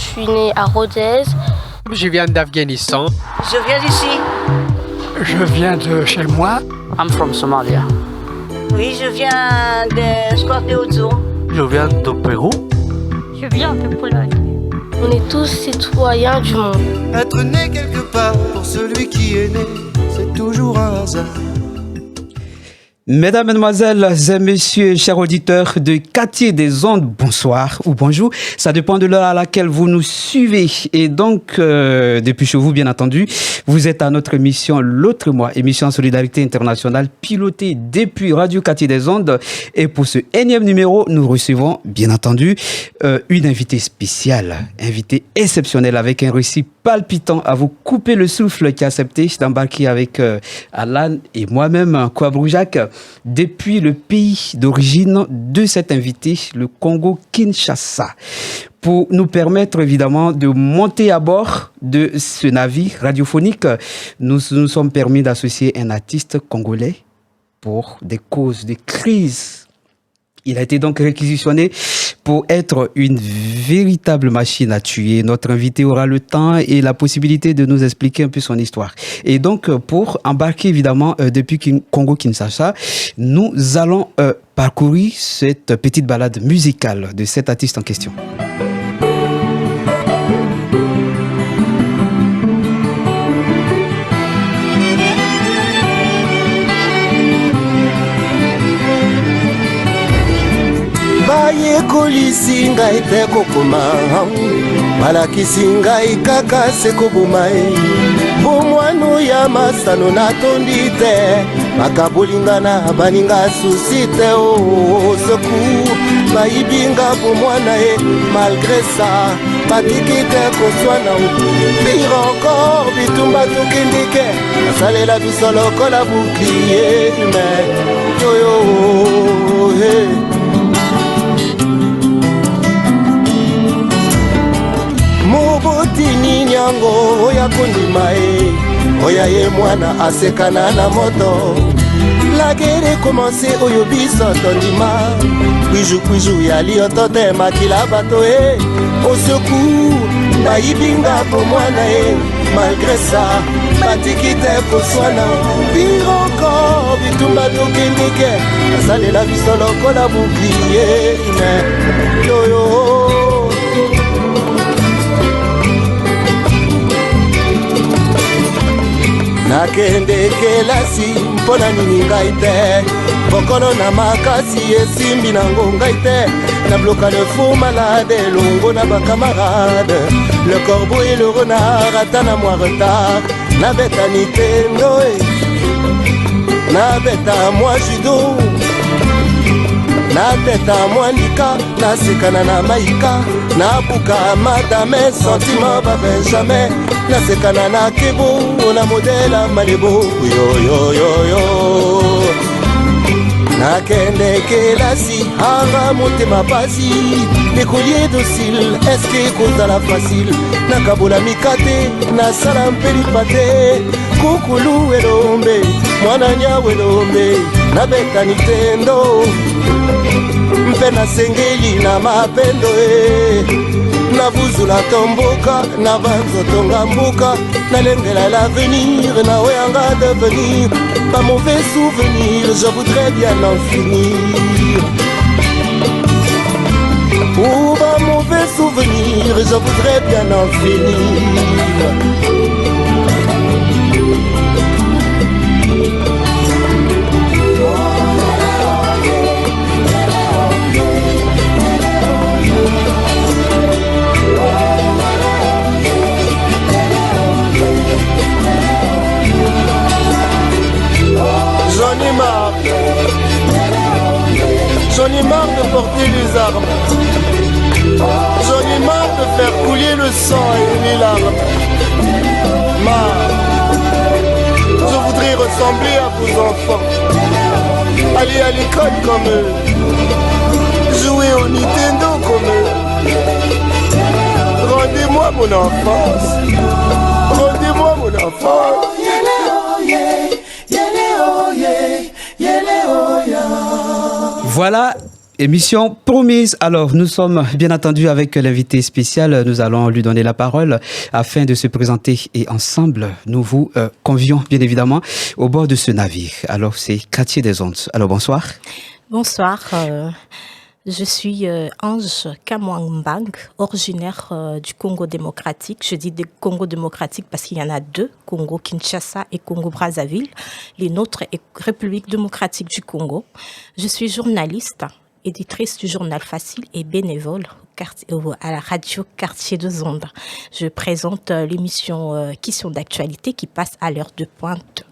suis née à Rodez. Je viens d'Afghanistan. Je viens d'ici. Je viens de chez moi. I'm from Somalia. Oui, je viens de Scorpio. Je viens du Pérou. Je viens de Pologne. On est tous citoyens du monde. Être né quelque part, pour celui qui est né, c'est toujours un hasard. Mesdames, Mesdemoiselles et Messieurs, chers auditeurs de Quartier des Ondes, bonsoir ou bonjour. Ça dépend de l'heure à laquelle vous nous suivez. Et donc, depuis chez vous, bien entendu, vous êtes à notre émission L'autre mois, émission en solidarité internationale pilotée depuis Radio Quartier des Ondes. Et pour ce énième numéro, nous recevons, bien entendu, une invitée spéciale, invitée exceptionnelle avec un récit palpitant à vous couper le souffle qui a accepté d'embarquer avec Alan et moi-même, Kouabrou Jacques, depuis le pays d'origine de cet invité, le Congo-Kinshasa, pour nous permettre évidemment de monter à bord de ce navire radiophonique. Nous nous sommes permis d'associer un artiste congolais pour des causes de crise. Il a été donc réquisitionné pour être une véritable machine à tuer. Notre invité aura le temps et la possibilité de nous expliquer un peu son histoire. Et donc, pour embarquer évidemment depuis Congo-Kinshasa, nous allons parcourir cette petite balade musicale de cet artiste en question. Bayekolisi ngai te kokoma, balakisi ngai kaka se koboma ye. Bomwano ya masano natondi te, bakabolingana baninga susi te. Oh, secours, bayibinga bomwana ye. Malgré ça, batiki te koswana. Pire encore, bitumba tokendike, basalela biso lokola bouclier humain. Yo yo, hey. Mobotini nyango oya kondima e, oya ye mwana asekana na moto. La guerre commencé oyo biso tondima, kwiju ya lioto te makila bato e. Au secours, bayibinga po mwana e. Malgré ça, batiki te koswana. Pire encore, bitumba tokendike, asalela biso lokola bouclier humain. Yo yo. Nakende kelasi mpona nini ngai te, bokolo na makasi esimbi nango ngai te. Nabloka le faux malade elongo na bakamarade, le corbeau et le renard ata na mwa retard. Nabeta Nintendo, nabeta mwa judo, nabeta mwa nika, nasekana na maika. Nabuka madame sentiment ba Benjamin, nasekana na kebo na modela malebo. Yo yo yo yo. Nakende kelasi hanga motema pasi, écolier docile, est-ce que kozala facile? Nakabola mikate, nasala mpeli pate, kukulu elombe, mwana nyawe elombe, nabeta Nintendo, mpe nasengeli na mapendo e. Navuzula tomboka, navanzotonga mboka, nalengela l'avenir, na oyanga devenir. Pas mauvais souvenir, je voudrais bien en finir. Oh, pas mauvais souvenir, je voudrais bien en finir. J'en ai marre de porter les armes. J'en ai marre de faire couler le sang et les larmes. Marre. Je voudrais ressembler à vos enfants, aller à l'école comme eux, jouer au Nintendo comme eux. Rendez-moi mon enfance. Rendez-moi mon enfance. Voilà Émission promise. Alors, nous sommes bien entendu avec l'invité spécial. Nous allons lui donner la parole afin de se présenter. Et ensemble, nous vous convions bien évidemment au bord de ce navire. Alors, c'est Quartier des Ondes. Alors, bonsoir. Bonsoir. Je suis Ange Kamwang-Mbang, originaire du Congo démocratique. Je dis Congo démocratique parce qu'il y en a deux, Congo-Kinshasa et Congo-Brazzaville. Les nôtres est République démocratique du Congo. Je suis journaliste, éditrice du journal Facile et bénévole à la radio Quartier des Ondes. Je présente l'émission Questions d'actualité qui passe à l'heure de pointe.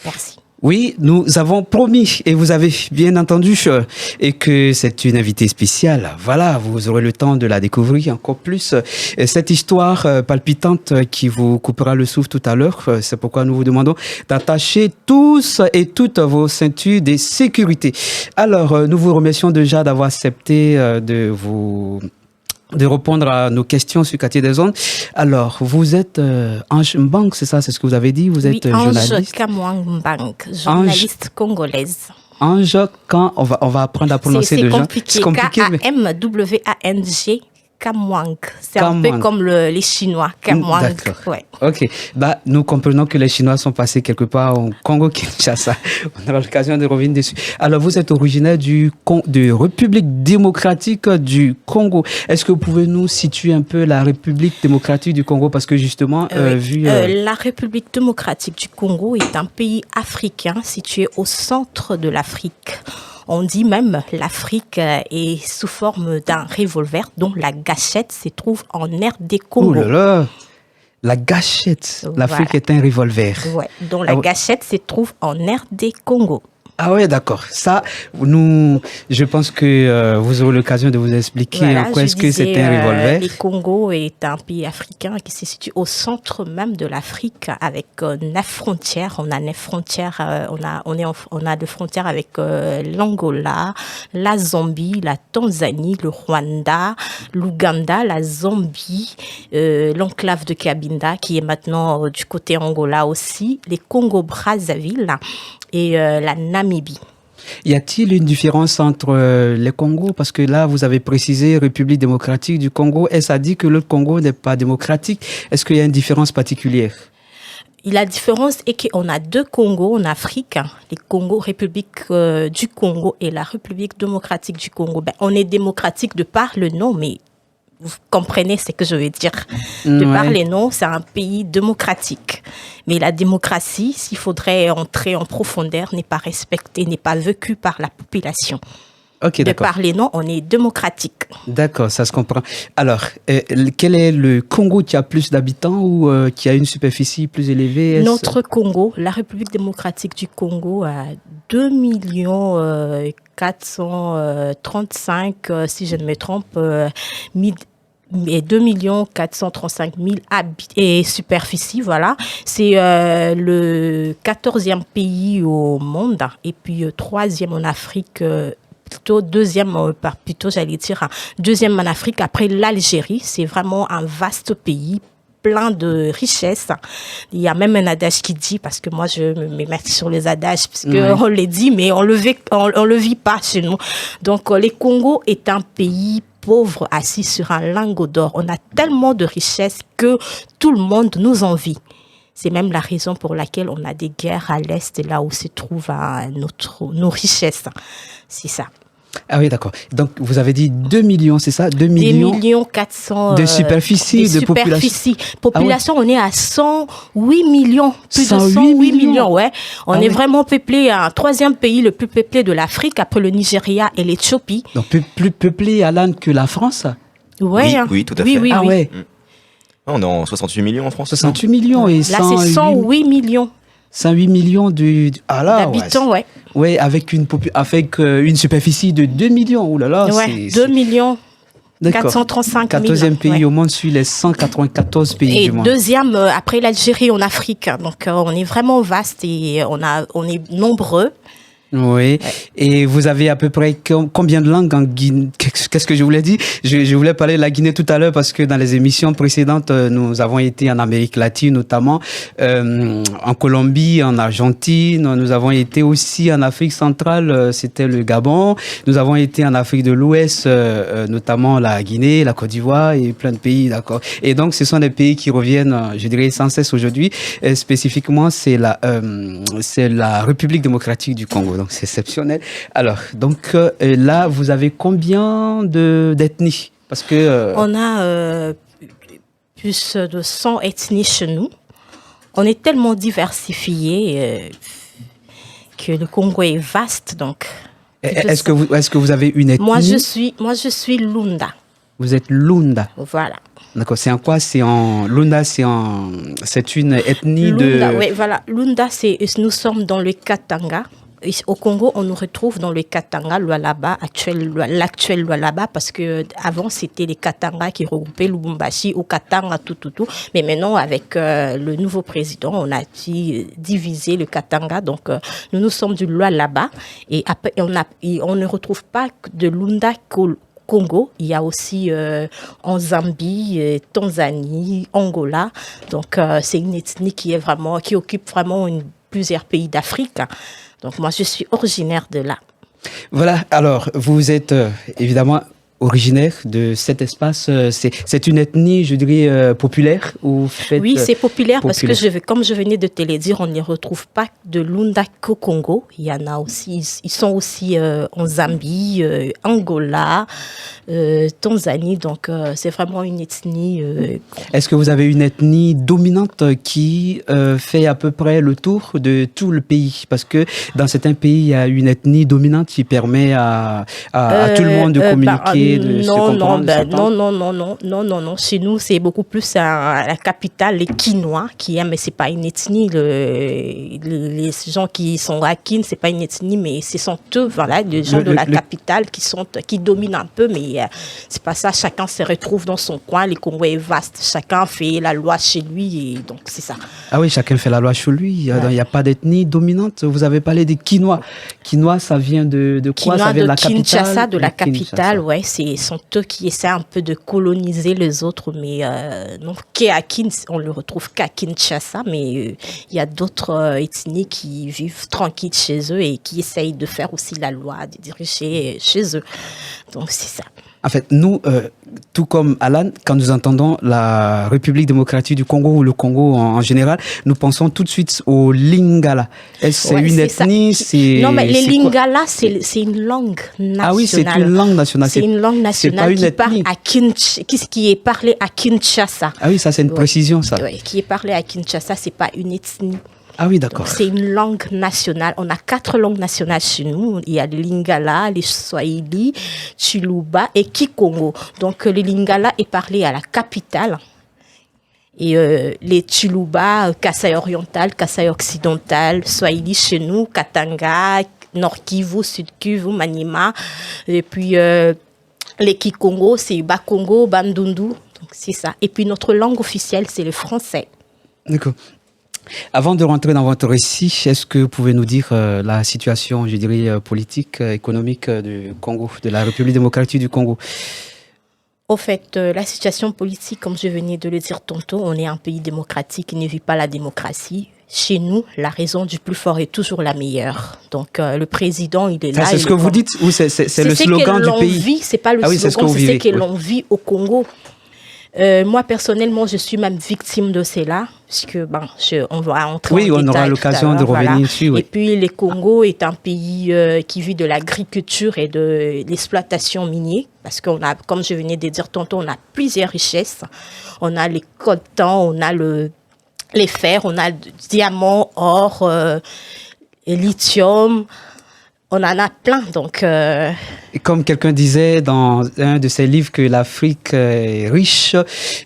Merci. Oui, nous avons promis, et vous avez bien entendu, et que c'est une invitée spéciale. Voilà, vous aurez le temps de la découvrir encore plus. Cette histoire palpitante qui vous coupera le souffle tout à l'heure, c'est pourquoi nous vous demandons d'attacher tous et toutes vos ceintures de sécurité. Alors, nous vous remercions déjà d'avoir accepté de répondre à nos questions sur Quartier des Ondes. Alors, vous êtes Ange Mbang, c'est ça, c'est ce que vous avez dit? Vous êtes journaliste. Ange Kamwang-Mbang, journaliste congolaise. Ange, on va apprendre à prononcer déjà. C'est compliqué. K-A-M-W-A-N-G. Kamwang. C'est un peu comme les Chinois. Kamwang. D'accord. Ouais. Ok. Nous comprenons que les Chinois sont passés quelque part au Congo-Kinshasa. On aura l'occasion de revenir dessus. Alors, vous êtes originaire de République démocratique du Congo. Est-ce que vous pouvez nous situer un peu la République démocratique du Congo? Parce que justement, la République démocratique du Congo est un pays africain situé au centre de l'Afrique. On dit même l'Afrique est sous forme d'un revolver dont la gâchette se trouve en RD Congo. Oh là là, la gâchette. L'Afrique est un revolver. Ouais, dont la gâchette se trouve en RD Congo. Ah ouais, d'accord. Ça, je pense que vous aurez l'occasion de vous expliquer en quoi est-ce que c'est un revolver. Le Congo est un pays africain qui se situe au centre même de l'Afrique avec 9 frontières. On a 9 frontières. On a des frontières avec l'Angola, la Zambie, la Tanzanie, le Rwanda, l'Ouganda, la Zambie, l'enclave de Cabinda qui est maintenant du côté Angola aussi, les Congo-Brazzaville et la Namibie. Y a-t-il une différence entre les Congos? Parce que là, vous avez précisé République démocratique du Congo. Et ça dit que le Congo n'est pas démocratique. Est-ce qu'il y a une différence particulière? La différence est qu'on a deux Congos en Afrique, les Congos, République du Congo et la République démocratique du Congo. On est démocratique de par le nom, mais vous comprenez ce que je veux dire. De par les noms, c'est un pays démocratique. Mais la démocratie, s'il faudrait entrer en profondeur, n'est pas respectée, n'est pas vécue par la population. Okay, de par les noms, on est démocratique. D'accord, ça se comprend. Alors, quel est le Congo qui a plus d'habitants ou qui a une superficie plus élevée? Notre Congo, la République démocratique du Congo, a 2 435, si je ne me trompe, et 2 435 000 habitants et superficie, voilà. C'est le 14e pays au monde et puis 3e en Afrique, deuxième en Afrique après l'Algérie. C'est vraiment un vaste pays, plein de richesses. Il y a même un adage qui dit, parce que moi je me mets sur les adages, parce qu'on les dit, mais on le vit pas chez nous. Donc le Congo est un pays pauvre assis sur un lingot d'or. On a tellement de richesses que tout le monde nous envie. C'est même la raison pour laquelle on a des guerres à l'Est, là où se trouvent nos richesses. C'est ça. Ah oui, d'accord. Donc, vous avez dit 2 millions, c'est ça? 2 millions 400 de superficie, de population. Population, on est à 108 millions. Plus de 108 millions, ouais. On est vraiment peuplé, un 3e pays le plus peuplé de l'Afrique, après le Nigeria et l'Éthiopie. Donc, plus peuplé, Alan, que la France? Oui, tout à fait. Oui. Ouais. On est en 68 millions en France. 68 millions et là, c'est 108 millions. 108 millions d'habitants, ouais. Ouais, avec une superficie de 2 millions. Ouh là là, ouais, 2 millions. 435 000. 14e pays au monde sur les 194 pays du monde. Et 2e après l'Algérie en Afrique. Donc on est vraiment vaste et on est nombreux. Oui. Ouais. Et vous avez à peu près combien de langues en Guinée? Qu'est-ce que je voulais dire? Je voulais parler de la Guinée tout à l'heure parce que dans les émissions précédentes, nous avons été en Amérique latine, notamment en Colombie, en Argentine. Nous avons été aussi en Afrique centrale, c'était le Gabon. Nous avons été en Afrique de l'Ouest, notamment la Guinée, la Côte d'Ivoire et plein de pays, d'accord. Et donc, ce sont des pays qui reviennent, je dirais, sans cesse aujourd'hui. Spécifiquement, c'est la République démocratique du Congo. Donc, c'est exceptionnel. Alors, donc là, vous avez combien d'ethnies? Parce que on a plus de 100 ethnies chez nous. On est tellement diversifié que le Congo est vaste. Donc, est-ce que vous avez une ethnie? Moi, je suis Lunda. Vous êtes Lunda. Voilà. D'accord. C'est en quoi? Lunda, c'est une ethnie Lunda, oui, voilà. Lunda, nous sommes dans le Katanga. Au Congo, on nous retrouve dans le Katanga, Lualaba, l'actuel Lualaba, parce que avant c'était les Katanga qui regroupaient Lubumbashi, au Katanga, tout. Mais maintenant, avec le nouveau président, on a divisé le Katanga. Donc, nous sommes du Lualaba. Et après, on ne retrouve pas de Lunda Congo, il y a aussi en Zambie, Tanzanie, Angola. Donc, c'est une ethnie qui occupe vraiment plusieurs pays d'Afrique. Donc, moi, je suis originaire de là. Voilà. Alors, vous êtes évidemment originaire de cet espace. C'est une ethnie, je dirais, populaire ou oui, c'est populaire parce que, comme je venais de te le dire, on ne retrouve pas de Lunda qu'au Congo. Il y en a aussi, ils sont aussi en Zambie, Angola, Tanzanie. Donc, c'est vraiment une ethnie. Est-ce que vous avez une ethnie dominante qui fait à peu près le tour de tout le pays? Parce que dans certains pays, il y a une ethnie dominante qui permet à tout le monde de communiquer. Non. Chez nous, c'est beaucoup plus la capitale, les Kinois qui aiment, mais c'est pas une ethnie. Les gens qui sont à Kin, c'est pas une ethnie, mais ce sont eux, voilà, les gens de la capitale qui dominent un peu, mais c'est pas ça. Chacun se retrouve dans son coin. Le Congo est vaste. Chacun fait la loi chez lui, et donc c'est ça. Ah oui, chacun fait la loi chez lui. Il n'y a pas d'ethnie dominante. Vous avez parlé des Kinois. Kinois, ça vient de quoi? Ça vient de la capitale. Kinshasa, de la capitale, ouais. Ce sont eux qui essaient un peu de coloniser les autres, mais non, on le retrouve qu'à Kinshasa, mais il y a d'autres ethnies qui vivent tranquilles chez eux et qui essayent de faire aussi la loi, de diriger chez eux. Donc c'est ça. En fait, nous, tout comme Alan, quand nous entendons la République démocratique du Congo ou le Congo en général, nous pensons tout de suite au Lingala. Est-ce que c'est une ethnie? Non, mais les Lingala, c'est une langue nationale. Ah oui, c'est une langue nationale. C'est une langue nationale qui est parlée à Kinshasa. Ah oui, ça c'est une précision, ça. Oui, qui est parlée à Kinshasa, c'est pas une ethnie. Ah oui, d'accord. C'est une langue nationale. On a 4 langues nationales chez nous. Il y a le Lingala, le Swahili, Chiluba et Kikongo. Donc, le Lingala est parlé à la capitale. Et les Chiluba, Kasaï oriental, Kasaï occidental, Swahili chez nous, Katanga, Nord Kivu, Sud Kivu, Maniema. Et puis, les Kikongo, c'est Bakongo, Bandundu. Donc, c'est ça. Et puis, notre langue officielle, c'est le français. D'accord. Avant de rentrer dans votre récit, est-ce que vous pouvez nous dire la situation, je dirais, politique, économique du Congo, de la République démocratique du Congo? Au fait, la situation politique, comme je venais de le dire tantôt, on est un pays démocratique qui ne vit pas la démocratie. Chez nous, la raison du plus fort est toujours la meilleure. Donc, le président, il est là. C'est ce que vous dites ou c'est le slogan du pays? C'est pas le slogan, c'est ce que l'on vit au Congo. Moi, personnellement, je suis même victime de cela, puisque on va entrer en détail. Oui, on aura l'occasion de revenir dessus. Oui. Et puis, le Congo est un pays qui vit de l'agriculture et de l'exploitation minière, parce qu'on a, comme je venais de dire tantôt, on a plusieurs richesses. On a les coltans, on a les fers, on a le diamant, or, lithium. On en a plein, donc... Et comme quelqu'un disait dans un de ses livres que l'Afrique est riche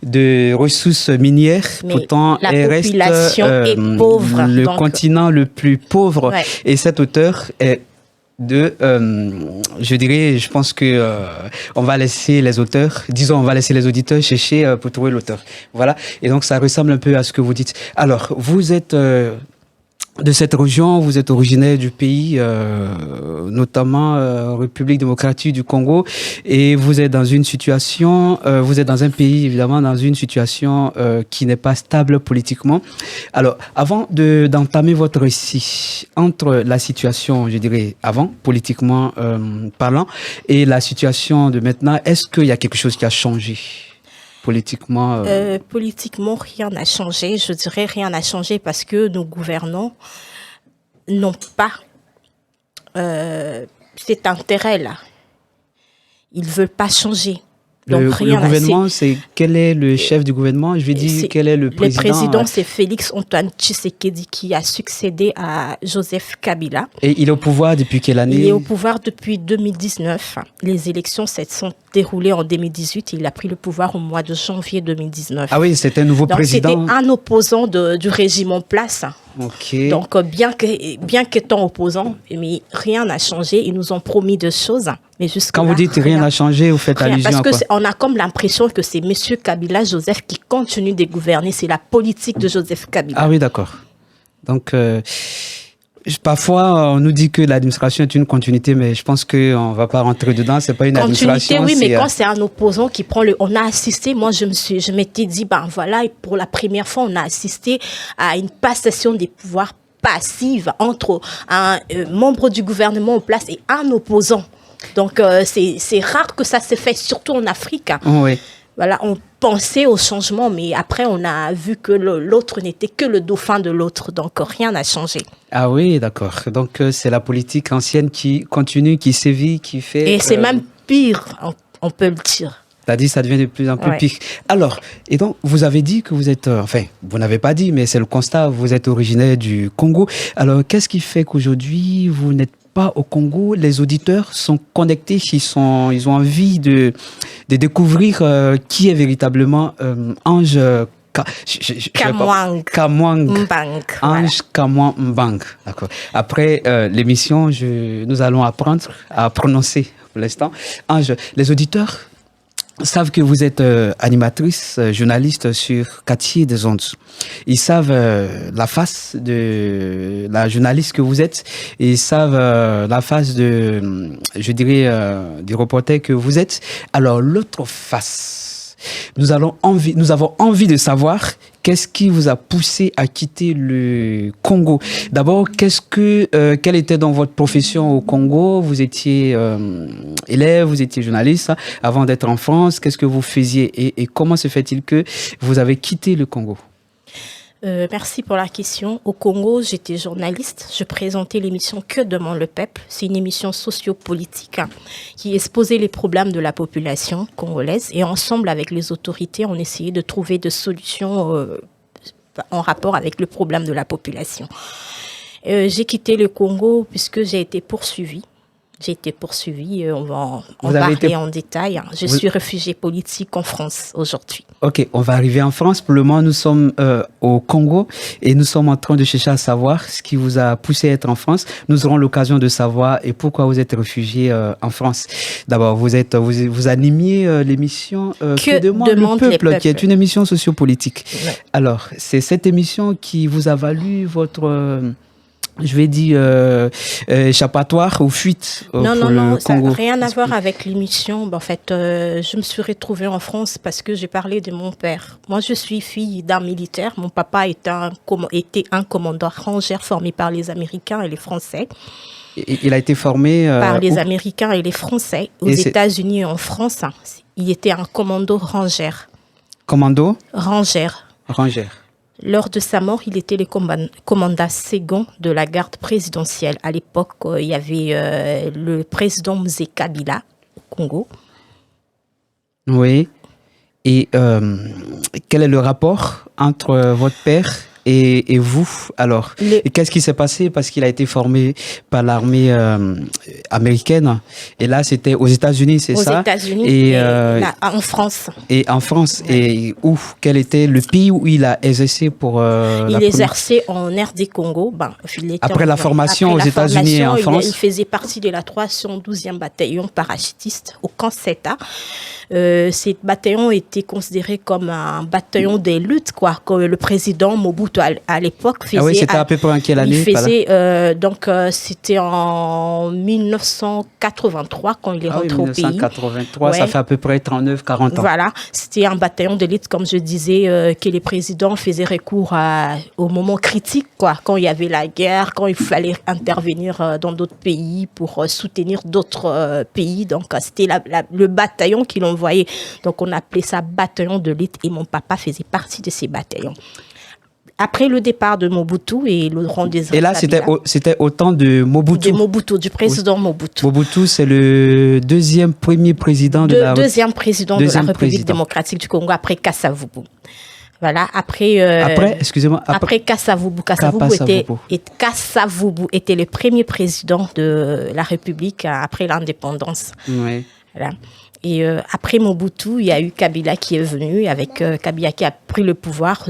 de ressources minières, mais pourtant elle population est pauvre. Le continent le plus pauvre. Ouais. Et cet auteur est je dirais, je pense que on va laisser les auteurs, on va laisser les auditeurs chercher pour trouver l'auteur. Voilà. Et donc, ça ressemble un peu à ce que vous dites. Alors, vous êtes... de cette région, vous êtes originaire du pays, notamment République démocratique du Congo, et vous êtes dans une situation, vous êtes dans un pays évidemment dans une situation qui n'est pas stable politiquement. Alors, avant d'entamer votre récit, entre la situation, je dirais, avant, politiquement parlant, et la situation de maintenant, est-ce qu'il y a quelque chose qui a changé ? Politiquement, politiquement, rien n'a changé. Je dirais rien n'a changé parce que nos gouvernants n'ont pas cet intérêt-là. Ils ne veulent pas changer. Donc, le gouvernement, quel est le chef du gouvernement? Je vais dire, quel est le président? Le président, c'est Félix-Antoine Tshisekedi qui a succédé à Joseph Kabila. Et il est au pouvoir depuis quelle année? Il est au pouvoir depuis 2019. Les élections se sont déroulées en 2018. Il a pris le pouvoir au mois de janvier 2019. Ah oui, c'était un nouveau président. C'était un opposant du régime en place. Okay. Donc, bien qu'étant opposant, mais rien n'a changé. Ils nous ont promis deux choses. Mais quand vous dites rien n'a changé, vous faites allusion à quoi? Parce qu'on a comme l'impression que c'est M. Kabila Joseph qui continue de gouverner. C'est la politique de Joseph Kabila. Ah oui, d'accord. Donc, parfois, on nous dit que l'administration est une continuité, mais je pense qu'on ne va pas rentrer dedans. Ce n'est pas une administration. Oui, mais quand c'est un opposant qui prend on a assisté, moi, je m'étais dit, ben voilà, pour la première fois, on a assisté à une passation des pouvoirs passive entre un membre du gouvernement en place et un opposant. Donc, c'est rare que ça se fait, surtout en Afrique. Oui. Voilà, on pensait au changement, mais après, on a vu que l'autre n'était que le dauphin de l'autre. Donc, rien n'a changé. Ah oui, d'accord. Donc, c'est la politique ancienne qui continue, qui sévit, qui fait... Et c'est même pire, on peut le dire. C'est-à-dire, ça devient de plus en plus pire. Alors, et donc, vous avez dit que vous êtes... enfin, vous n'avez pas dit, mais c'est le constat, vous êtes originaire du Congo. Alors, qu'est-ce qui fait qu'aujourd'hui, vous n'êtes pas au Congo? Les auditeurs sont connectés, ils ont envie de découvrir qui est véritablement Ange Kamwang Mbang. Ange Kamwang Mbang. D'accord. Après l'émission, nous allons apprendre à prononcer pour l'instant. Ange, les auditeurs savent que vous êtes animatrice, journaliste sur Quartier des Ondes. Ils savent la face de la journaliste que vous êtes. Ils savent la face je dirais, du reporter que vous êtes. Alors, l'autre face, nous avons envie de savoir qu'est-ce qui vous a poussé à quitter le Congo. D'abord, quelle était dans votre profession au Congo? Vous étiez élève, vous étiez journaliste avant d'être en France. Qu'est-ce que vous faisiez et comment se fait-il que vous avez quitté le Congo? Merci pour la question. Au Congo, j'étais journaliste. Je présentais l'émission Que demande le peuple. C'est une émission sociopolitique qui exposait les problèmes de la population congolaise. Et ensemble, avec les autorités, on essayait de trouver des solutions en rapport avec le problème de la population. J'ai quitté le Congo puisque j'ai été poursuivie. On va en parler en détail. Je suis réfugiée politique en France aujourd'hui. Ok, on va arriver en France. Pour le moment, nous sommes au Congo et nous sommes en train de chercher à savoir ce qui vous a poussé à être en France. Nous aurons l'occasion de savoir et pourquoi vous êtes réfugié en France. D'abord, vous animiez l'émission Que demande le peuple, qui est une émission sociopolitique. Ouais. Alors, c'est cette émission qui vous a valu votre... je vais dire, échappatoire ou fuite Non, ça n'a rien à voir avec l'émission. En fait, je me suis retrouvée en France parce que j'ai parlé de mon père. Moi, je suis fille d'un militaire. Mon papa était un commandant rangeur formé par les Américains et les Français. Il a été formé par les Américains et les Français aux États-Unis et en France. Il était un commando rangeur. Commando Rangeur. Lors de sa mort, il était le commandant second de la garde présidentielle. À l'époque, il y avait le président Mzee Kabila au Congo. Oui. Et quel est le rapport entre votre père et vous, alors? Et qu'est-ce qui s'est passé? Parce qu'il a été formé par l'armée américaine. Et là, c'était aux États-Unis, c'est ça? Aux États-Unis et en France. Et en France. Ouais. Et où? Quel était le pays où il a exercé pour il exerçait en RD Congo. Après la formation aux États-Unis et en France. Il faisait partie de la 312e bataillon parachutiste au camp Seta. Ces bataillons étaient considérés comme un bataillon des luttes, quoi. Comme le président Mobutu Mobutu à l'époque faisait... Ah oui, c'était à peu près en quelle année? Il faisait, c'était en 1983 quand il est rentré au pays. 1983, ça fait à peu près 39-40 ans. Voilà, c'était un bataillon d'élite, comme je disais, que les présidents faisaient recours au moment critique, quoi, quand il y avait la guerre, quand il fallait intervenir dans d'autres pays pour soutenir d'autres pays. Donc, c'était le bataillon qu'ils envoyait. Donc, on appelait ça bataillon d'élite et mon papa faisait partie de ces bataillons. Après le départ de Mobutu et Laurent Désiré Kabila. Et là, c'était au temps de Mobutu. De Mobutu, du président Mobutu. Mobutu, c'est le premier président de la République démocratique du Congo après Kasavubu. Voilà, après Kasavubu. Kasavubu était le premier président de la République après l'indépendance. Oui. Voilà. Et après Mobutu, il y a eu Kabila qui est venu, avec Kabila qui a pris le pouvoir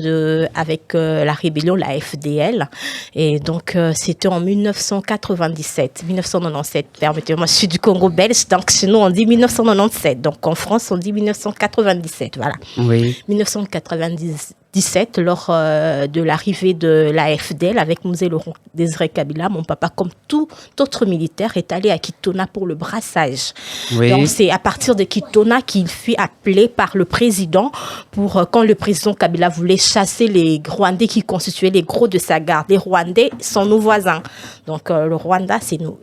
avec la rébellion, la FDL. Et donc, c'était en 1997, permettez-moi, je suis du Congo belge, donc chez nous, on dit 1997. Donc, en France, on dit 1997, voilà. Oui. 1997, lors de l'arrivée de la FDL avec Mzee Laurent Désiré Kabila, mon papa, comme tout autre militaire, est allé à Kitona pour le brassage. Oui. Donc, c'est à partir de Kitona qu'il fut appelé par le président pour, quand le président Kabila voulait chasser les Rwandais qui constituaient les gros de sa garde. Les Rwandais sont nos voisins. Donc, le Rwanda, c'est nous.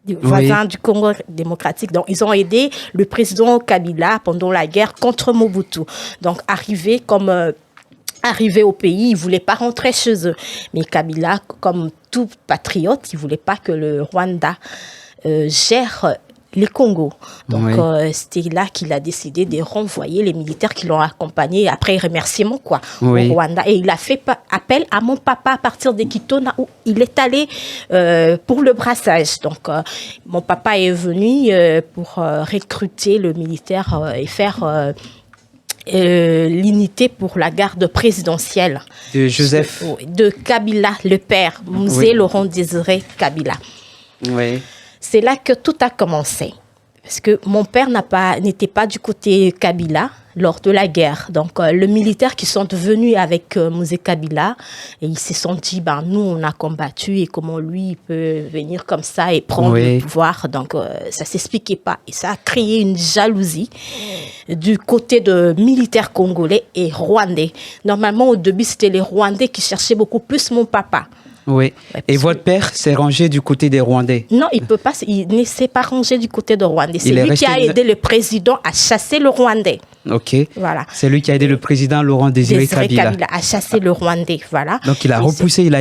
Des voisins du Congo démocratique. Donc, ils ont aidé le président Kabila pendant la guerre contre Mobutu. Donc, arrivé au pays, ils ne voulaient pas rentrer chez eux. Mais Kabila, comme tout patriote, il ne voulait pas que le Rwanda gère les Congos. Donc, c'était là qu'il a décidé de renvoyer les militaires qui l'ont accompagné après remerciement, au Rwanda. Et il a fait appel à mon papa à partir de Kitona où il est allé pour le brassage. Donc, mon papa est venu pour recruter le militaire et faire l'unité pour la garde présidentielle. De Joseph. De Kabila, le père, Mzee Laurent Désiré Kabila. Oui. C'est là que tout a commencé. Parce que mon père n'était pas du côté Kabila lors de la guerre. Donc, les militaires qui sont venus avec Mzee Kabila, et ils se sont dit, nous, on a combattu et comment lui, il peut venir comme ça et prendre le pouvoir. Donc, ça ne s'expliquait pas. Et ça a créé une jalousie du côté de militaires congolais et rwandais. Normalement, au début, c'était les Rwandais qui cherchaient beaucoup plus mon papa. Oui. Et votre père s'est rangé du côté des Rwandais? Non, il ne s'est pas rangé du côté des Rwandais. C'est lui qui a aidé le président à chasser le Rwandais. Ok. Voilà. C'est lui qui a aidé le président Laurent Désiré Kabila à chasser le Rwandais. Voilà. Donc il a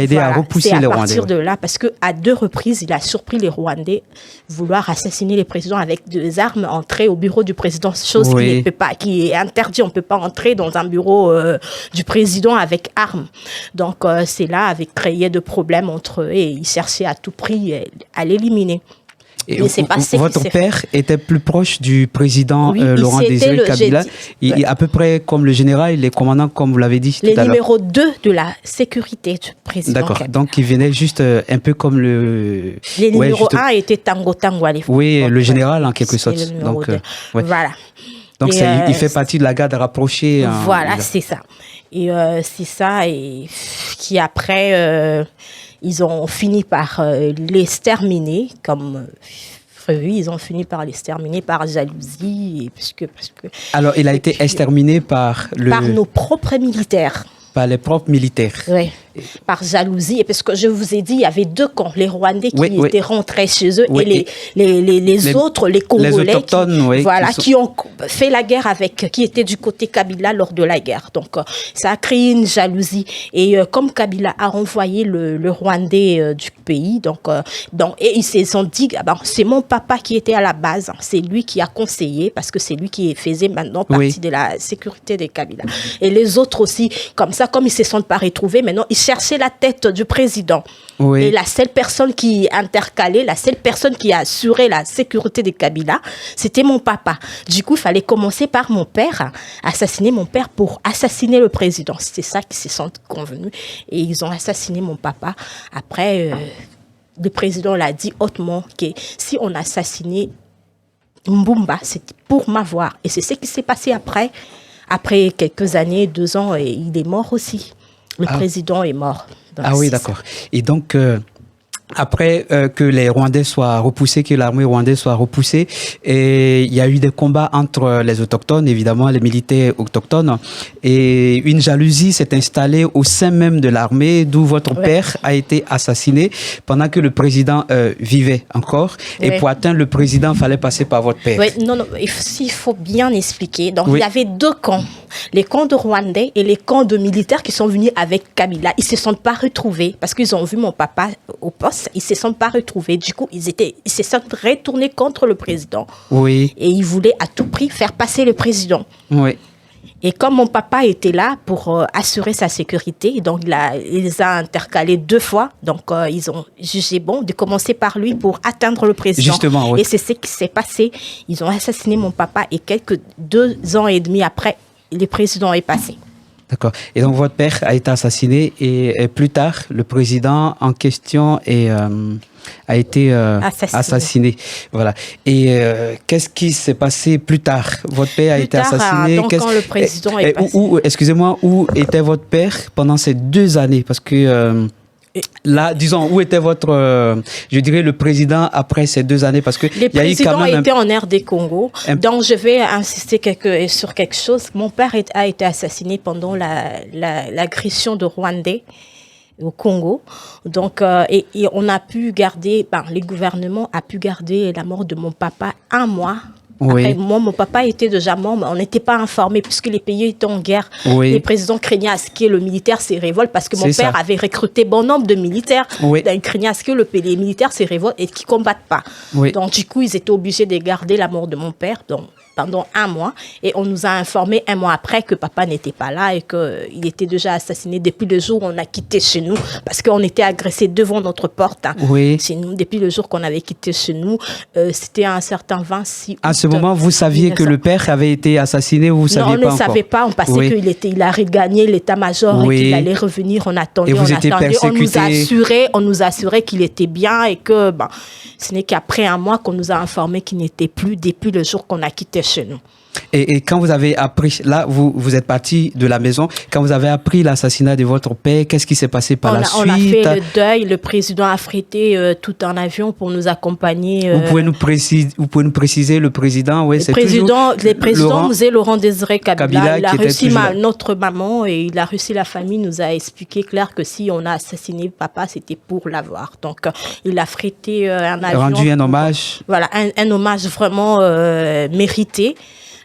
aidé à repousser les Rwandais. C'est à partir de là, parce qu'à 2 reprises, il a surpris les Rwandais vouloir assassiner les présidents avec des armes, entrer au bureau du président, chose qui est interdite. On ne peut pas entrer dans un bureau du président avec armes. Donc c'est là, avec créé de problèmes entre eux et ils cherchaient à tout prix à l'éliminer. Et votre père était plus proche du président Laurent Désiré Kabila, à peu près comme le général, les commandants, comme vous l'avez dit tout à l'heure. Le numéro 2 de la sécurité du président D'accord, Kabila. donc il venait juste un peu comme le... Le numéro 1 était Tango Tango à l'époque. Oui, le général en quelque sorte. Donc, voilà. Donc il fait partie de la garde rapprochée. Voilà, c'est ça. Et c'est ça, et qui après... ils ont fini par l'exterminer, comme prévu. Ils ont fini par l'exterminer par jalousie. Alors, il a été exterminé par nos propres militaires. Par les propres militaires. Oui, par jalousie. Et parce que je vous ai dit, il y avait 2 camps. Les Rwandais qui étaient rentrés chez eux et les autres, les Congolais, qui ont fait la guerre qui étaient du côté Kabila lors de la guerre. Donc, ça a créé une jalousie. Et comme Kabila a renvoyé le Rwandais du pays, et ils se sont dit, c'est mon papa qui était à la base. C'est lui qui a conseillé, parce que c'est lui qui faisait maintenant partie de la sécurité des Kabila. Et les autres aussi, comme ils ne se sont pas retrouvés, maintenant, ils cherchaient la tête du président. Oui. Et la seule personne qui intercalait, la seule personne qui a assuré la sécurité des Kabila, c'était mon papa. Du coup, il fallait commencer par mon père, assassiner mon père pour assassiner le président. C'est ça qu'ils se sont convenus. Et ils ont assassiné mon papa. Après, le président l'a dit hautement que si on assassinait Mbumba, c'était pour m'avoir. Et c'est ce qui s'est passé après. Après quelques années, 2 ans, il est mort aussi. Le président est mort. Ah oui, d'accord. Et donc, après que les Rwandais soient repoussés, que l'armée rwandaise soit repoussée, et il y a eu des combats entre les autochtones, évidemment, les militaires autochtones, et une jalousie s'est installée au sein même de l'armée, d'où votre père a été assassiné pendant que le président vivait encore. Et pour atteindre le président, il fallait passer par votre père. Oui, non, il faut bien expliquer. Donc, il y avait deux camps. Les camps de Rwandais et les camps de militaires qui sont venus avec Kabila. Ils ne se sont pas retrouvés parce qu'ils ont vu mon papa au poste. Ils ne se sont pas retrouvés. Du coup, ils se sont retournés contre le président. Oui. Et ils voulaient à tout prix faire passer le président. Oui. Et comme mon papa était là pour assurer sa sécurité, donc il les a intercalés 2 fois. Donc ils ont jugé bon de commencer par lui pour atteindre le président. Justement, oui. Et c'est ce qui s'est passé. Ils ont assassiné mon papa et 2 ans et demi après, le président est passé. D'accord. Et donc votre père a été assassiné et plus tard, le président en question a été assassiné. Voilà. Et qu'est-ce qui s'est passé plus tard? Votre père a été assassiné. Donc quand le président est passé. Excusez-moi, où était votre père pendant ces 2 années? Parce que là, disons, où était votre, je dirais, le président après ces 2 années? Parce que le président était en RD Congo. Donc, je vais insister sur quelque chose. Mon père a été assassiné pendant l'agression de Rwandais au Congo. Donc, et on a pu garder, le gouvernement a pu garder la mort de mon papa 1 mois. Oui. Après, moi, mon papa était déjà mort, mais on n'était pas informés puisque les pays étaient en guerre. Oui. Les présidents craignaient à ce que le militaire se révolte parce que mon père avait recruté bon nombre de militaires. Oui. Ils craignaient à ce que les militaires se révoltent et qu'ils ne combattent pas. Oui. Donc, du coup, ils étaient obligés de garder la mort de mon père pendant 1 mois. Et on nous a informé 1 mois après que papa n'était pas là et qu'il était déjà assassiné depuis le jour où on a quitté chez nous parce qu'on était agressés devant notre porte. Oui. Chez nous, depuis le jour qu'on avait quitté chez nous, c'était un certain 26 août. À ce moment, vous saviez que le père avait été assassiné ou vous ne saviez pas encore? Non, on ne savait pas. On pensait qu'il a regagné l'état-major et qu'il allait revenir. On attendait, et vous étiez persécuté. On nous a assuré qu'il était bien et que ce n'est qu'après 1 mois qu'on nous a informé qu'il n'était plus depuis le jour qu'on a quitté chez nous. Et quand vous avez appris, là, vous êtes parti de la maison, quand vous avez appris l'assassinat de votre père, qu'est-ce qui s'est passé par la suite? On a fait le deuil, le président a affrété tout un avion pour nous accompagner. Vous pouvez nous préciser le président? Oui, le président nous est Laurent Désiré Kabila. Il a reçu notre maman et il a reçu la famille, nous a expliqué clair que si on a assassiné papa, c'était pour l'avoir. Donc, il a affrété un avion. Rendu un hommage. Voilà, un hommage vraiment mérité.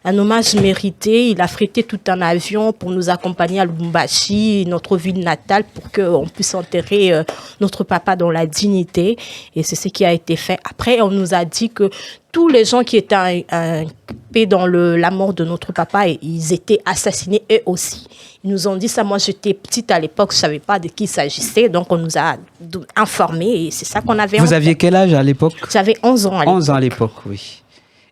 Un hommage mérité. Il a affrété tout un avion pour nous accompagner à Lubumbashi, notre ville natale, pour qu'on puisse enterrer notre papa dans la dignité. Et c'est ce qui a été fait. Après, on nous a dit que tous les gens qui étaient impliqués dans la mort de notre papa, ils étaient assassinés eux aussi. Ils nous ont dit ça. Moi, j'étais petite à l'époque, je ne savais pas de qui il s'agissait. Donc, on nous a informés et c'est ça qu'on avait. Vous aviez quel âge à l'époque? J'avais 11 ans à l'époque. 11 ans à l'époque, oui.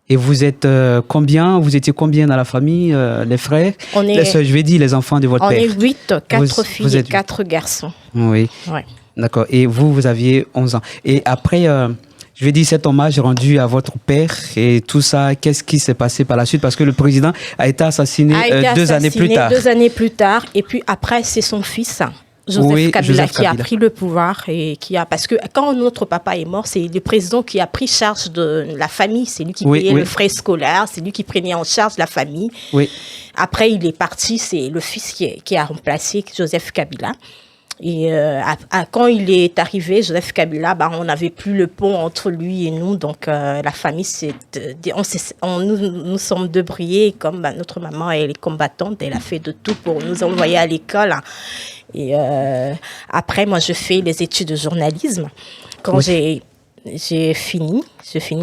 Et vous êtes combien? Vous étiez combien dans la famille, les frères? Je vais dire les enfants de votre père. On est 8, 4 filles et 4 garçons. Oui. Ouais. D'accord. Et vous aviez 11 ans. Et après, je vais dire cet hommage rendu à votre père et tout ça, qu'est-ce qui s'est passé par la suite? Parce que le président a été assassiné 2 années plus tard. 2 années plus tard. Et puis après, c'est son fils, Joseph Kabila, qui a pris le pouvoir et parce que quand notre papa est mort, c'est le président qui a pris charge de la famille, c'est lui qui payait le frais scolaire, c'est lui qui prenait en charge la famille. Oui. Après, il est parti, c'est le fils qui a remplacé Joseph Kabila. Et quand il est arrivé, Joseph Kabila, on n'avait plus le pont entre lui et nous, donc la famille, nous sommes débrouillés, comme notre maman, elle est combattante, elle a fait de tout pour nous envoyer à l'école. Et après, moi, je fais les études de journalisme. Quand j'ai fini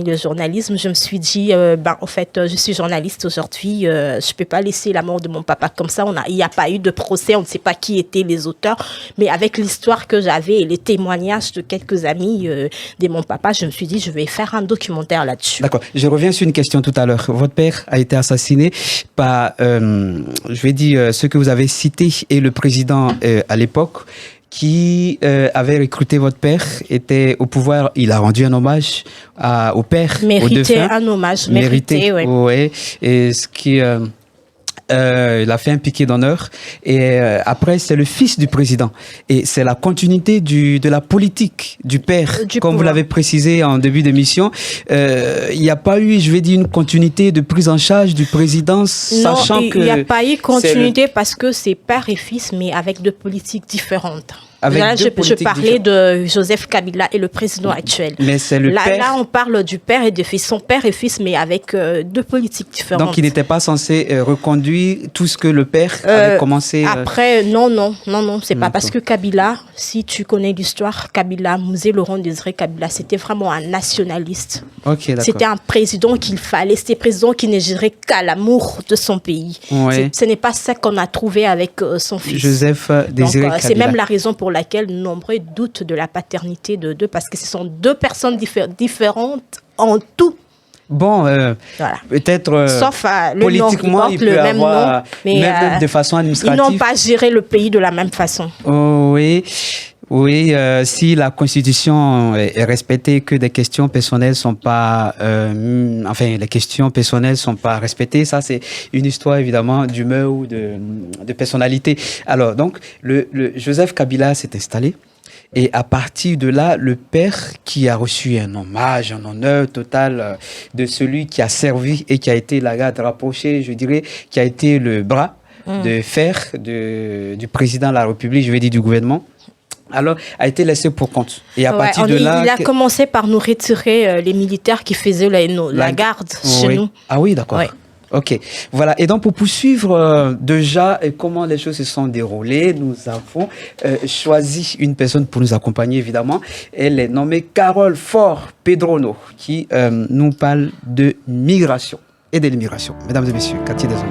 le journalisme, je me suis dit, en fait, je suis journaliste aujourd'hui, je ne peux pas laisser la mort de mon papa comme ça. Il n'y a pas eu de procès, on ne sait pas qui étaient les auteurs, mais avec l'histoire que j'avais et les témoignages de quelques amis de mon papa, je me suis dit, je vais faire un documentaire là-dessus. D'accord. Je reviens sur une question tout à l'heure. Votre père a été assassiné par, je vais dire, ce que vous avez cité, et le président à l'époque, qui avait recruté votre père, était au pouvoir. Il a rendu un hommage au père, au défunt. Un hommage mérité, oui. Ouais. Et ce qui il a fait un piquet d'honneur. Et après, c'est le fils du président. Et c'est la continuité de la politique du père. Comme vous l'avez précisé en début d'émission, il n'y a pas eu, je vais dire, une continuité de prise en charge du président, sachant que... il n'y a pas eu continuité parce que c'est père et fils, mais avec deux politiques différentes. Là, je parlais de Joseph Kabila et le président actuel. Mais c'est le père. Là, on parle du père et de fils, son père et fils, mais avec deux politiques différentes. Donc, il n'était pas censé reconduire tout ce que le père avait commencé. Après, non, c'est pas parce que Kabila, si tu connais l'histoire, Kabila, Musée Laurent Désiré Kabila, c'était vraiment un nationaliste. Ok, d'accord. C'était un président qu'il fallait, c'était un président qui ne gérait qu'à l'amour de son pays. Ouais. Ce n'est pas ça qu'on a trouvé avec son fils. Joseph Désiré Kabila. C'est même la raison pour laquelle nombreux doutent de la paternité de deux, parce que ce sont deux personnes différentes en tout. Bon, voilà. Peut-être sauf politiquement, il peut avoir, nom, mais même de façon administrative. Ils n'ont pas géré le pays de la même façon. Oh, oui, si la Constitution est respectée, que des questions personnelles sont pas, les questions personnelles sont pas respectées, ça c'est une histoire évidemment d'humeur ou de personnalité. Alors donc, le Joseph Kabila s'est installé. Et à partir de là, le père qui a reçu un hommage, un honneur total de celui qui a servi et qui a été la garde rapprochée, je dirais, qui a été le bras de fer du président de la République, je vais dire du gouvernement, alors a été laissé pour compte. Et à partir de là... Il a commencé par nous retirer les militaires qui faisaient la garde chez nous. Ah oui, d'accord. Ouais. Ok, voilà. Et donc, pour poursuivre déjà comment les choses se sont déroulées, nous avons choisi une personne pour nous accompagner, évidemment. Elle est nommée Carole Faure-Pedrono, qui nous parle de migration et de l'immigration. Mesdames et messieurs, Quartier des Ondes.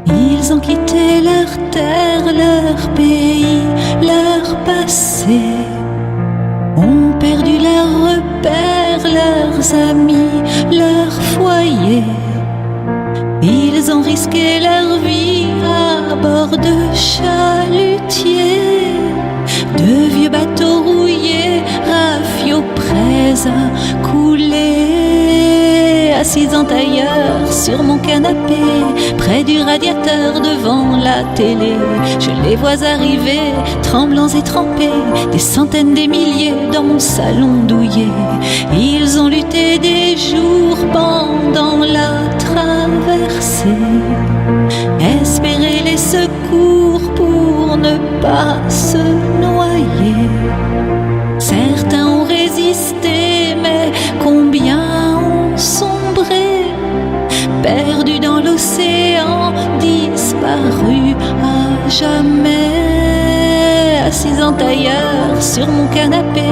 Ils ont quitté leur terre, leur pays, leur passé, ont perdu leurs repères, leurs amis, leur foyer. Ils ont risqué leur vie à bord de chalutiers, de vieux bateaux rouillés, rafiaux prêts à couler. Assis en tailleur sur mon canapé, près du radiateur devant la télé, je les vois arriver, tremblants et trempés, des centaines, des milliers dans mon salon douillet. Ils ont lutté des jours pendant la traversée, espéré les secours pour ne pas se noyer. Certains ont résisté, mais combien ont sombré, perdus dans l'océan, disparus à jamais. Assis en tailleur sur mon canapé,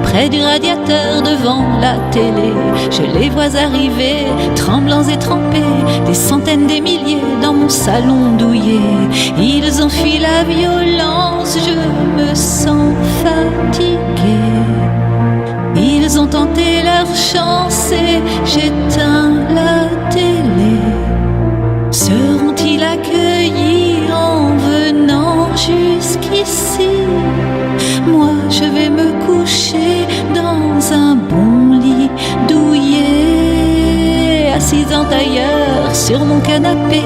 près du radiateur devant la télé, je les vois arriver, tremblants et trempés, des centaines, des milliers dans mon salon douillet. Ils ont fui la violence, je me sens fatiguée. Ils ont tenté leur chance et j'éteins la télé. Seront-ils accueillis en venant jusqu'ici? Moi je vais me coucher dans un bon lit douillet, assis en tailleur sur mon canapé,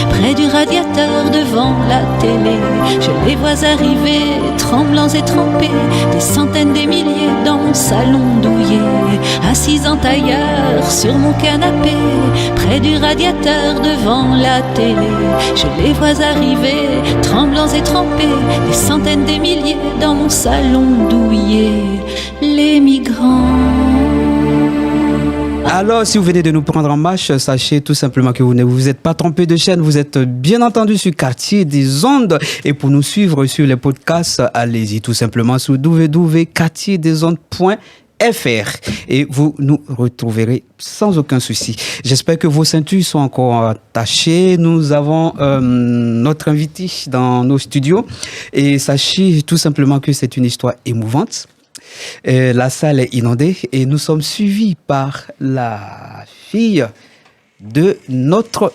près du radiateur devant la télé. Je les vois arriver, tremblants et trempés, des centaines, des milliers dans mon salon douillet. Assis en tailleur sur mon canapé, près du radiateur devant la télé. Je les vois arriver, tremblants et trempés, des centaines, des milliers dans mon salon douillet. Les migrants. Alors, si vous venez de nous prendre en marche, sachez tout simplement que vous ne vous êtes pas trompé de chaîne. Vous êtes bien entendu sur Quartier des Ondes. Et pour nous suivre sur les podcasts, allez-y tout simplement sur www.quartierdesondes.fr et vous nous retrouverez sans aucun souci. J'espère que vos ceintures sont encore attachées. Nous avons notre invité dans nos studios. Et sachez tout simplement que c'est une histoire émouvante. La salle est inondée et nous sommes suivis par la fille de notre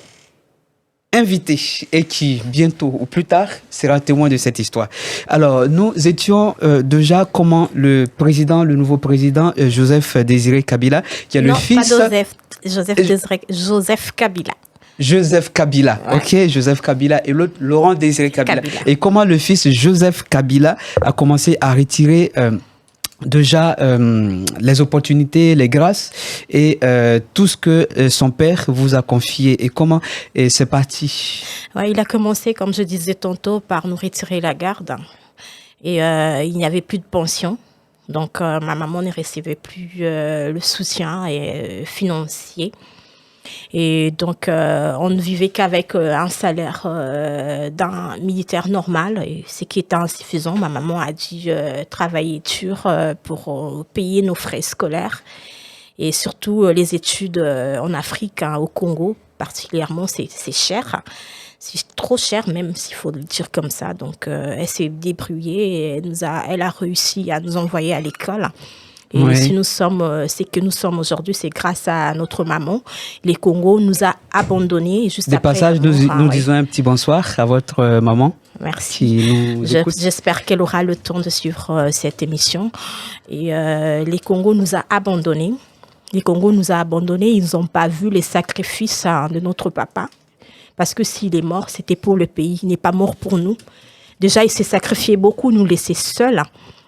invité et qui, bientôt ou plus tard, sera témoin de cette histoire. Alors, nous étions déjà comment le nouveau président, Joseph Désiré Kabila, qui est le fils... Non, pas Joseph Kabila. Joseph Kabila, ouais. Ok, Joseph Kabila et l'autre, Laurent Désiré Kabila. Et comment le fils Joseph Kabila a commencé à retirer... déjà les opportunités, les grâces et tout ce que son père vous a confié et comment c'est parti. Ouais, il a commencé, comme je disais tantôt, par nous retirer la garde et il n'y avait plus de pension. Donc ma maman ne recevait plus le soutien financier. Et donc, on ne vivait qu'avec un salaire d'un militaire normal, et ce qui était insuffisant. Ma maman a dû travailler dur pour payer nos frais scolaires et surtout les études en Afrique, au Congo particulièrement, c'est cher. C'est trop cher, même s'il faut le dire comme ça. Donc, elle s'est débrouillée et elle a réussi à nous envoyer à l'école. Et oui. Si nous sommes, c'est que nous sommes aujourd'hui, c'est grâce à notre maman. Les Congo nous a abandonnés. Juste des après, passages, nous disons un petit bonsoir à votre maman. Merci. J'espère qu'elle aura le temps de suivre cette émission. Et les Congo nous a abandonnés. Les Congo nous a abandonnés. Ils n'ont pas vu les sacrifices de notre papa. Parce que s'il est mort, c'était pour le pays. Il n'est pas mort pour nous. Déjà, il s'est sacrifié beaucoup, nous laisser seuls.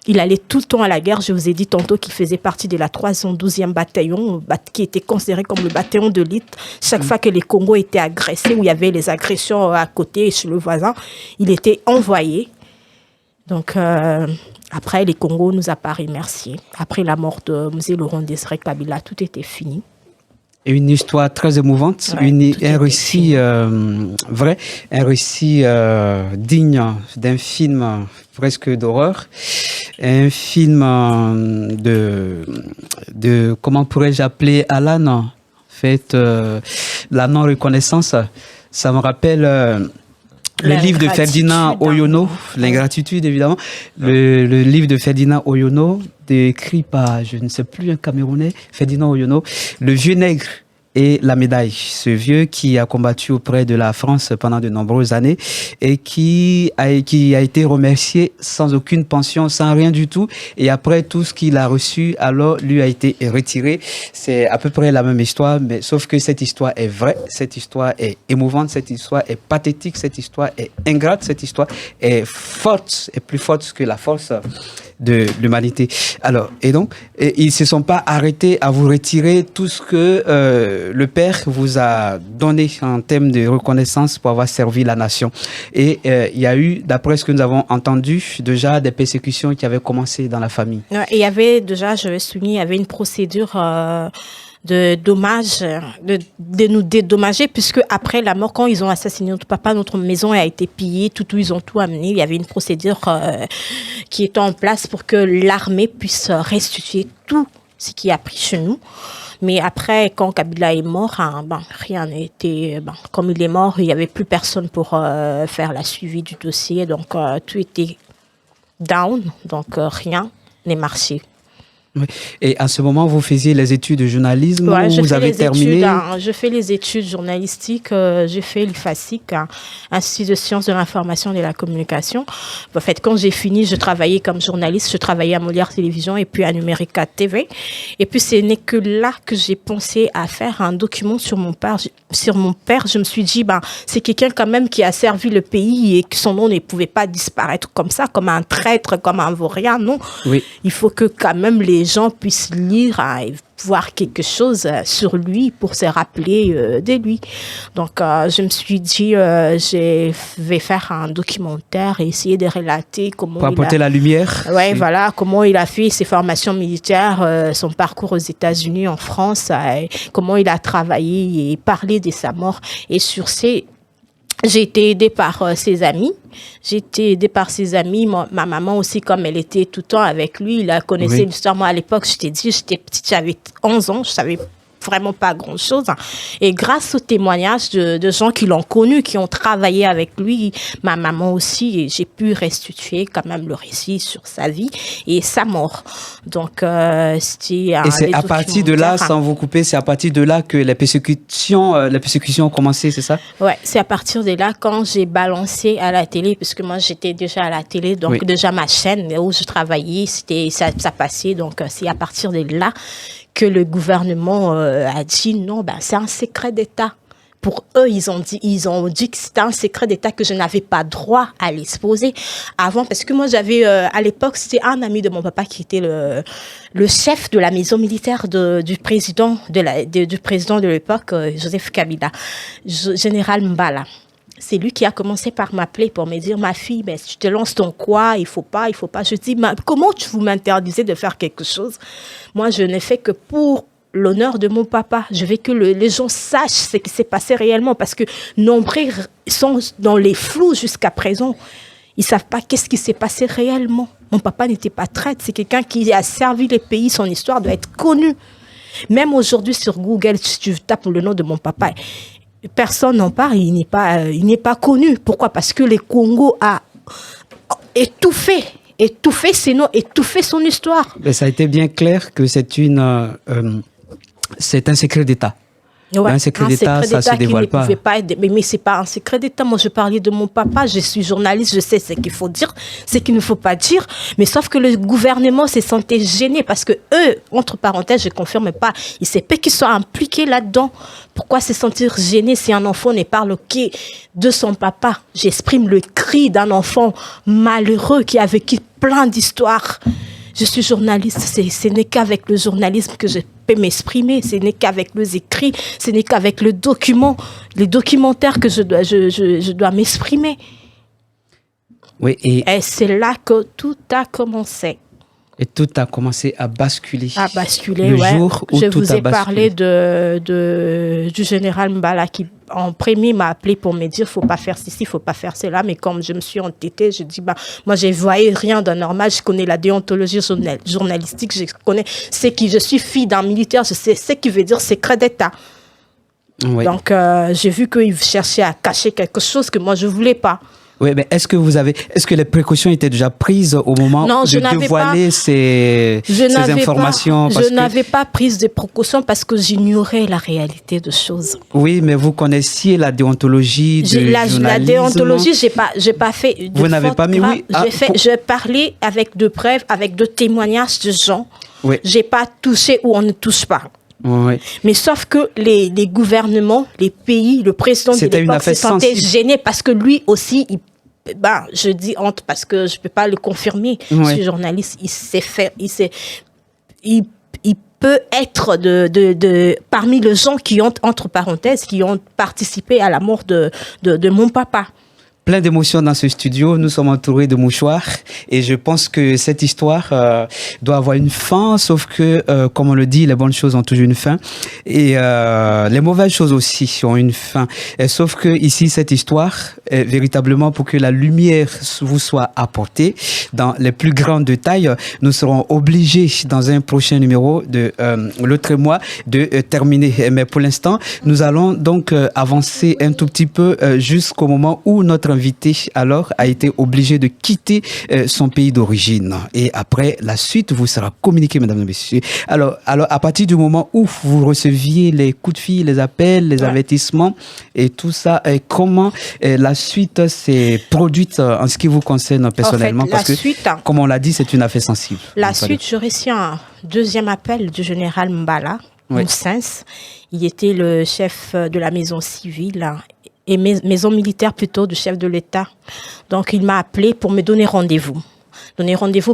Il allait tout le temps à la guerre. Je vous ai dit tantôt qu'il faisait partie de la 312e bataillon, qui était considéré comme le bataillon de l'élite. Chaque fois que les Congos étaient agressés, où il y avait les agressions à côté, chez le voisin, il était envoyé. Donc, après, les Congos nous a pas remerciés. Après la mort de M. Laurent Désiré Kabila, tout était fini. Une histoire très émouvante, un récit vrai, un récit digne d'un film presque d'horreur, un film de comment pourrais-je appeler Alan, en fait, la non-reconnaissance. Ça me rappelle le livre de Ferdinand Oyono, l'ingratitude évidemment, le livre de Ferdinand Oyono, écrit par, je ne sais plus, un Camerounais, Ferdinand Oyono, le vieux nègre et la médaille. Ce vieux qui a combattu auprès de la France pendant de nombreuses années et qui a été remercié sans aucune pension, sans rien du tout. Et après tout ce qu'il a reçu, alors lui a été retiré. C'est à peu près la même histoire, mais sauf que cette histoire est vraie, cette histoire est émouvante, cette histoire est pathétique, cette histoire est ingrate, cette histoire est forte, est plus forte que la force de l'humanité. Alors, et donc, ils ne se sont pas arrêtés à vous retirer tout ce que le père vous a donné en termes de reconnaissance pour avoir servi la nation. Et il y a eu, d'après ce que nous avons entendu, déjà des persécutions qui avaient commencé dans la famille. Et il y avait déjà, je vais souligner, il y avait une procédure de dommages, de nous dédommager, puisque après la mort, quand ils ont assassiné notre papa, notre maison a été pillée, ils ont tout amené. Il y avait une procédure qui était en place pour que l'armée puisse restituer tout ce qui a pris chez nous. Mais après, quand Kabila est mort, rien n'a été... comme il est mort, il n'y avait plus personne pour faire la suivi du dossier. Donc, tout était down. Donc, rien n'est marché. Oui. Et à ce moment, vous faisiez les études de journalisme, vous avez terminé? Je fais les études journalistiques, j'ai fait l'IFASIC, Institut de sciences de l'information et de la communication. En fait, quand j'ai fini, je travaillais comme journaliste, je travaillais à Molière Télévision et puis à Numérica TV. Et puis, ce n'est que là que j'ai pensé à faire un document sur mon père. Je me suis dit, c'est quelqu'un quand même qui a servi le pays et que son nom ne pouvait pas disparaître comme ça, comme un traître, comme un vaurien, non. Oui. Il faut que quand même les gens puissent lire et voir quelque chose sur lui pour se rappeler de lui. Donc, je me suis dit, je vais faire un documentaire et essayer de relater comment pour apporter la lumière. Ouais, voilà, comment il a fait ses formations militaires, son parcours aux États-Unis, en France, comment il a travaillé et parlé de sa mort. Et sur ces... J'ai été aidée par ses amis. Ma maman aussi, comme elle était tout le temps avec lui, il a connaissé l'histoire. Moi, à l'époque, j'étais petite, j'avais 11 ans, je savais vraiment pas grand-chose. Et grâce aux témoignages de gens qui l'ont connu, qui ont travaillé avec lui, ma maman aussi, j'ai pu restituer quand même le récit sur sa vie et sa mort. Donc, c'était... Et c'est à partir de là, sans vous couper, c'est à partir de là que les persécutions ont commencé, c'est ça? Ouais, c'est à partir de là, quand j'ai balancé à la télé, parce que moi, j'étais déjà à la télé, donc déjà ma chaîne où je travaillais, ça passait. Donc, c'est à partir de là que le gouvernement a dit non, c'est un secret d'État. Pour eux, ils ont dit que c'était un secret d'État, que je n'avais pas droit à l'exposer avant, parce que moi j'avais à l'époque, c'était un ami de mon papa qui était le chef de la maison militaire du président de l'époque, Joseph Kabila, général Mbala. C'est lui qui a commencé par m'appeler pour me dire, ma fille, tu te lances ton quoi, il faut pas. Je dis, comment vous m'interdisez de faire quelque chose? Moi, je n'ai fait que pour l'honneur de mon papa. Je veux que les gens sachent ce qui s'est passé réellement, parce que nombreux sont dans les flous jusqu'à présent. Ils ne savent pas qu'est-ce qui s'est passé réellement. Mon papa n'était pas traître, c'est quelqu'un qui a servi le pays, son histoire doit être connue. Même aujourd'hui sur Google, si tu tapes le nom de mon papa, personne n'en parle, il n'est pas connu. Pourquoi? Parce que le Congo a étouffé ses noms, étouffé son histoire. Mais ça a été bien clair que c'est un secret d'État. Ouais, un secret d'État, ça ne se dévoile pas. Mais ce n'est pas un secret d'État. Moi, je parlais de mon papa, je suis journaliste, je sais ce qu'il faut dire, ce qu'il ne faut pas dire. Mais sauf que le gouvernement s'est senti gêné parce que eux, entre parenthèses, je ne confirme pas, il ne sait pas qu'ils soient impliqués là-dedans. Pourquoi se sentir gêné si un enfant ne parle que de son papa? J'exprime le cri d'un enfant malheureux qui a vécu plein d'histoires. Je suis journaliste, ce n'est qu'avec le journalisme que je peux m'exprimer, ce n'est qu'avec les écrits, ce n'est qu'avec les documentaires que je dois m'exprimer. Oui, et c'est là que tout a commencé. Et tout a commencé à basculer. Le jour où je tout vous a ai basculé. parlé du général Mbala qui, en premier, m'a appelé pour me dire il ne faut pas faire ceci, il ne faut pas faire cela. Mais comme je me suis entêtée, je dis moi, je ne voyais rien d'anormal. Je connais la déontologie journalistique, je connais je suis fille d'un militaire, je sais ce qui veut dire secret d'État. Oui. Donc, j'ai vu qu'il cherchait à cacher quelque chose que moi, je ne voulais pas. Oui, mais est-ce que les précautions étaient déjà prises au moment de dévoiler ces informations? Je n'avais pas pris de précautions parce que j'ignorais la réalité des choses. Oui, mais vous connaissiez la déontologie du journalisme. La déontologie, j'ai pas fait. Vous n'avez pas mis oui. Je parlais avec de preuves, avec de témoignages de gens. Oui. J'ai pas touché où on ne touche pas. Oui. Mais sauf que les gouvernements, les pays, le président de l'époque se sentait gêné parce que lui aussi, je dis honte parce que je peux pas le confirmer. Je suis journaliste, il peut être parmi les gens qui ont, entre parenthèses, qui ont participé à la mort de mon papa. Plein d'émotions dans ce studio. Nous sommes entourés de mouchoirs et je pense que cette histoire doit avoir une fin, sauf que, comme on le dit, les bonnes choses ont toujours une fin et les mauvaises choses aussi ont une fin. Et sauf que ici, cette histoire est véritablement pour que la lumière vous soit apportée dans les plus grands détails. Nous serons obligés dans un prochain numéro de l'autre mois de terminer. Mais pour l'instant, nous allons donc avancer un tout petit peu jusqu'au moment où notre invité alors a été obligé de quitter son pays d'origine. Et après, la suite vous sera communiquée, mesdames et messieurs. Alors, à partir du moment où vous receviez les coups de fil, les appels, les avertissements et tout ça, et comment la suite s'est produite en ce qui vous concerne personnellement? Parce que, comme on l'a dit, c'est une affaire sensible. La suite, je reçus un deuxième appel du général Mbala, Moussens. Il était le chef de la maison civile et maison militaire plutôt du chef de l'État. Donc, il m'a appelé pour me donner rendez-vous.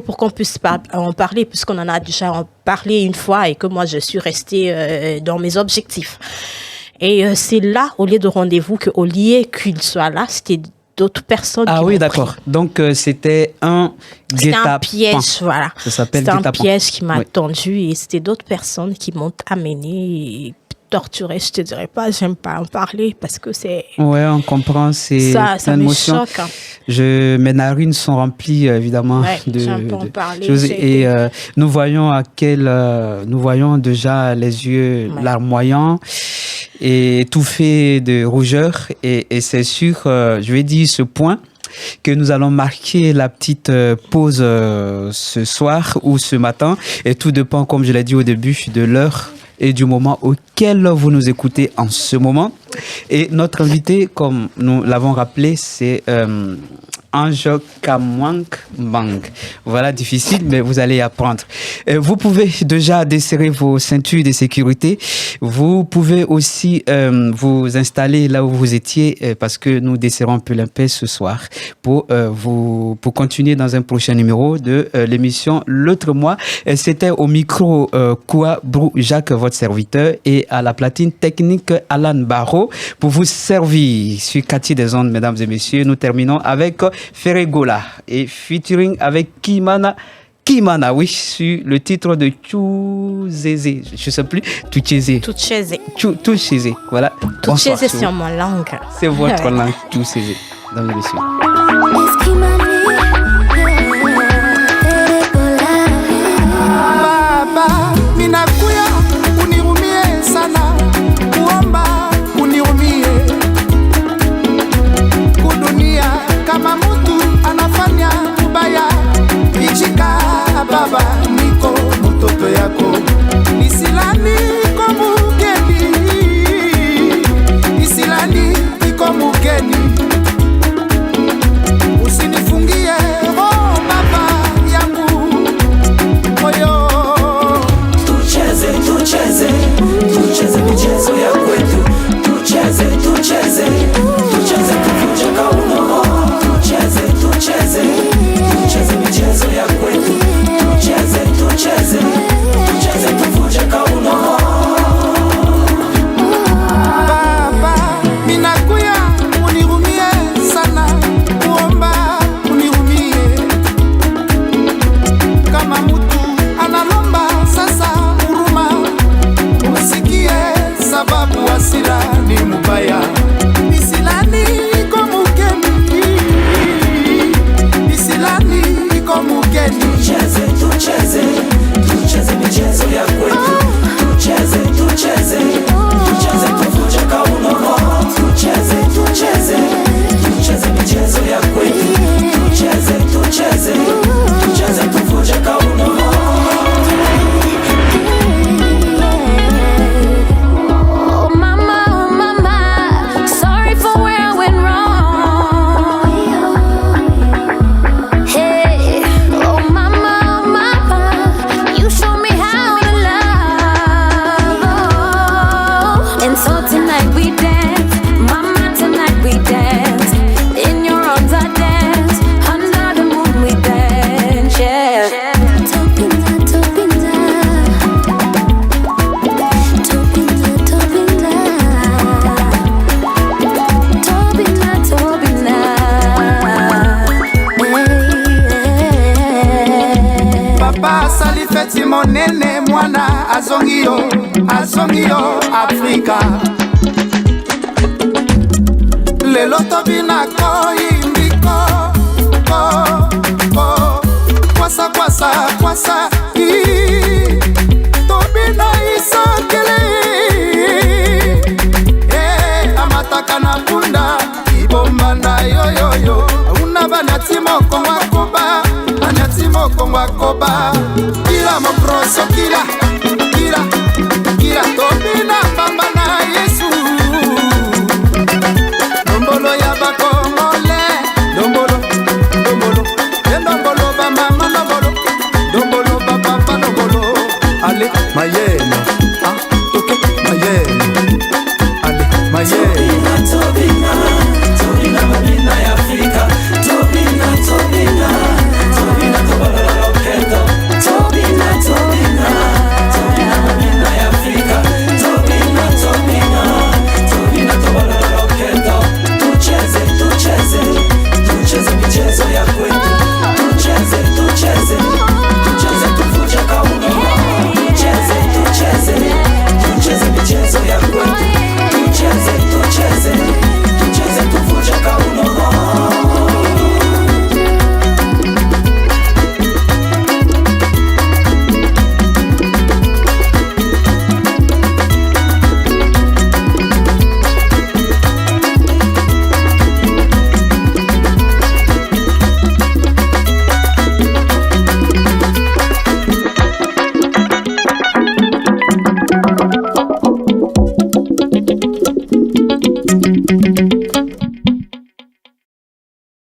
Pour qu'on puisse en parler, puisqu'on en a déjà parlé une fois et que moi, je suis restée dans mes objectifs. Et c'est là, au lieu de rendez-vous, qu'au lieu qu'il soit là, c'était d'autres personnes. Ah oui, d'accord. Donc, c'était un guet-apens. C'était un piège, voilà. Ça s'appelle guet-apens. C'était un piège qui m'a tendu et c'était d'autres personnes qui m'ont amené torturée, je te dirais pas, j'aime pas en parler parce que c'est... Ouais, on comprend, c'est ça me choque. Mes narines sont remplies évidemment de choses et nous voyons déjà les yeux larmoyants et étouffés de rougeur et c'est sur, je vais dire ce point que nous allons marquer la petite pause ce soir ou ce matin et tout dépend, comme je l'ai dit au début, de l'heure et du moment auquel vous nous écoutez en ce moment. Et notre invité, comme nous l'avons rappelé, c'est Ange Kamwang Mbang. Voilà, difficile, mais vous allez apprendre. Vous pouvez déjà desserrer vos ceintures de sécurité. Vous pouvez aussi vous installer là où vous étiez parce que nous desserrons un peu l'impair ce soir pour continuer dans un prochain numéro de l'émission L'autre mois. C'était au micro Koua Brou Jacques, votre serviteur, et à la platine technique Alan Barreau pour vous servir sur Quartier des Ondes, mesdames et messieurs. Nous terminons avec Ferregola et featuring avec Kimana, oui, sur le titre de Tchouzézé. Je ne sais plus, Tchouzézé. Tchouzézé, voilà. Tchouzézé, c'est mon langue. C'est votre langue, Tchouzézé, mesdames et messieurs. Baba, minakuya, unirumie sana, kuomba, unirumie. Kudunia, kama mtu anafanya ubaya, ichika baba, niko mtoto yako. Nisilani iko mugeni, nisilani iko mugeni. Usinifungie roho baba yangu, moyo. Tucheze michezo ya kwetu. Tucheze kuvunja kauno. Tucheze michezo ya kwetu. Tucheze kuvunja kauno. Baba, minakuya unirumie sana, kuomba unirumie. Kama mtu analomba sasa huruma, usikie sababu hasira ni mubaya. Isilani iko mugeni, Isilani iko mugeni. Tucheze michezo ya kwetu. Tucheze kuvunja kauno. Tucheze michezo ya kwetu. Tucheze kuvunja kauno. Monene mwana azongio Afrika. Lelo tobina koyimbiko kwasa tobina isakele amataka na punda ibomba na yoyoyo unabana timoko wakoba anatimo kongwakoba kila mokroso kila tobina bamba na Yesu. Dombolo ya bakongole, dombolo bamama, dombolo bapapa, dombolo ale mayena